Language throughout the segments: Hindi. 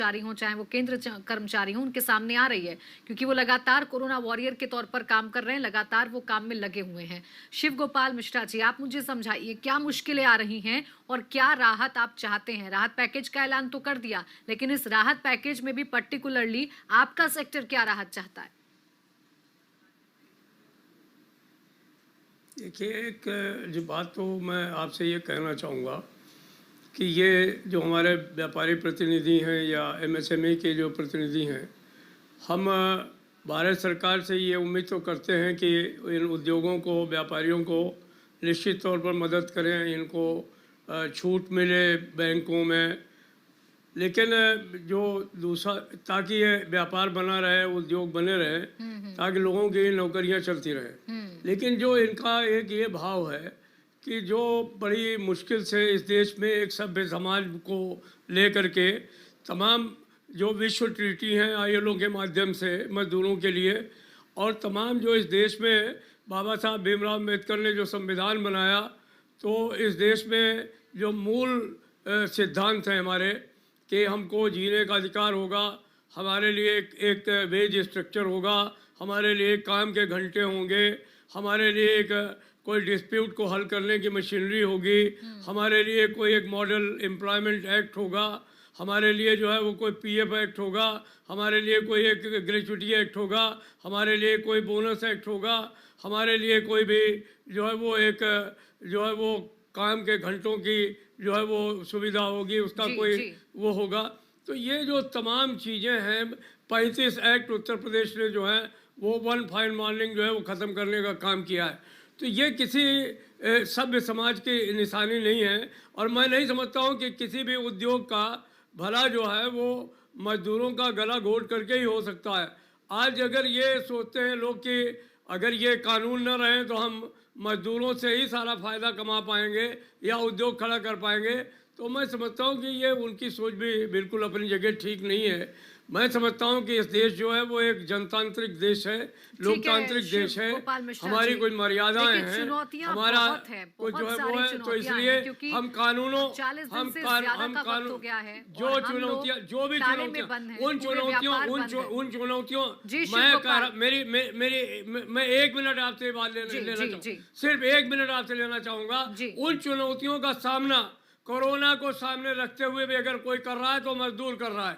कर्मचारी हों, चाहे वो केंद्र कर्मचारी हों, उनके सामने आ रही है, क्योंकि वो लगातार कोरोना वॉरियर के तौर पर काम कर रहे हैं, लगातार वो काम में लगे हुए हैं। शिव गोपाल मिश्रा जी, आप मुझे समझाइए, क्या मुश्किलें आ रही हैं और क्या राहत आप चाहते हैं? राहत पैकेज का ऐलान तो कर दिया, लेकिन इस राहत पैकेज में भी पर्टिकुलरली आपका सेक्टर क्या राहत चाहता है? देखिए, एक जो बात तो मैं आपसे ये कहना चाहूँगा कि ये जो हमारे व्यापारी प्रतिनिधि हैं या एमएसएमई के जो प्रतिनिधि हैं, हम भारत सरकार से ये उम्मीद तो करते हैं कि इन उद्योगों को, व्यापारियों को निश्चित तौर पर मदद करें, इनको छूट मिले बैंकों में। लेकिन जो दूसरा, ताकि ये व्यापार बना रहे, उद्योग बने रहे, ताकि लोगों की नौकरियां चलती रहें। लेकिन जो इनका एक ये भाव है कि जो बड़ी मुश्किल से इस देश में एक सभ्य समाज को लेकर के तमाम जो विश्व ट्रीटी हैं आईएलओ के माध्यम से मजदूरों के लिए, और तमाम जो इस देश में बाबा साहब भीमराव अम्बेडकर ने जो संविधान बनाया, तो इस देश में जो मूल सिद्धांत हैं हमारे कि हमको जीने का अधिकार होगा, हमारे लिए एक वेज स्ट्रक्चर होगा, हमारे लिए काम के घंटे होंगे, हमारे लिए एक कोई डिस्प्यूट को हल करने की मशीनरी होगी, हमारे लिए कोई एक मॉडल एम्प्लॉयमेंट एक्ट होगा, हमारे लिए जो है वो कोई पीएफ एक्ट होगा, हमारे लिए कोई एक ग्रेचुटी एक्ट होगा, हमारे लिए कोई बोनस एक्ट होगा, हमारे लिए कोई भी जो है वो एक जो है वो काम के घंटों की जो है वो सुविधा होगी, उसका कोई वो होगा। तो ये जो तमाम चीज़ें हैं, 35 एक्ट उत्तर प्रदेश ने जो है वो वन फाइन मॉर्निंग जो है वो ख़त्म करने का काम किया है। तो ये किसी सभ्य समाज की निशानी नहीं है, और मैं नहीं समझता हूँ कि किसी भी उद्योग का भला जो है वो मजदूरों का गला घोट करके ही हो सकता है। आज अगर ये सोचते हैं लोग कि अगर ये कानून न रहे तो हम मजदूरों से ही सारा फ़ायदा कमा पाएंगे या उद्योग खड़ा कर पाएंगे, तो मैं समझता हूँ कि ये उनकी सोच भी बिल्कुल अपनी जगह ठीक नहीं है। मैं समझता हूँ कि इस देश जो है वो एक जनतांत्रिक देश है, लोकतांत्रिक देश है, हमारी कुछ मर्यादाएं हैं, हमारा कुछ जो है वो है, तो इसलिए हम कानूनों हम कानून जो चुनौतियाँ जो भी चुनौतियाँ उन चुनौतियों मैं कह रहा मैं 1 मिनट आपसे बात लेना चाहूँ, सिर्फ 1 मिनट आपसे लेना चाहूँगा। उन चुनौतियों का सामना कोरोना को सामने रखते हुए भी अगर कोई कर रहा है तो मजदूर कर रहा है।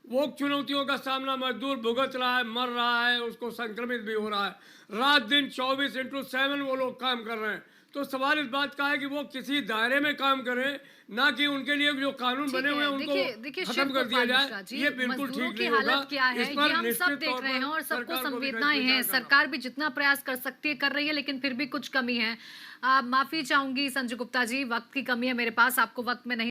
वो चुनौतियों का सामना मजदूर भुगत रहा है, मर रहा है, उसको संक्रमित भी हो रहा है। रात दिन 24/7 वो लोग काम कर रहे हैं। तो सवाल इस बात का है कि वो किसी दायरे में काम करें, ना कि उनके लिए जो कानून बने हुए हैं उनको खत्म कर दिया जाए। ये बिल्कुल ठीक नहीं होगा। क्या है ये हम सब देख रहे हैं और सबको संवेदनाएं हैं। सरकार भी जितना प्रयास कर सकती है कर रही है, लेकिन फिर भी कुछ कमी है। माफी चाहूंगी संजय गुप्ता जी, वक्त की कमी है मेरे पास, आपको वक्त में नहीं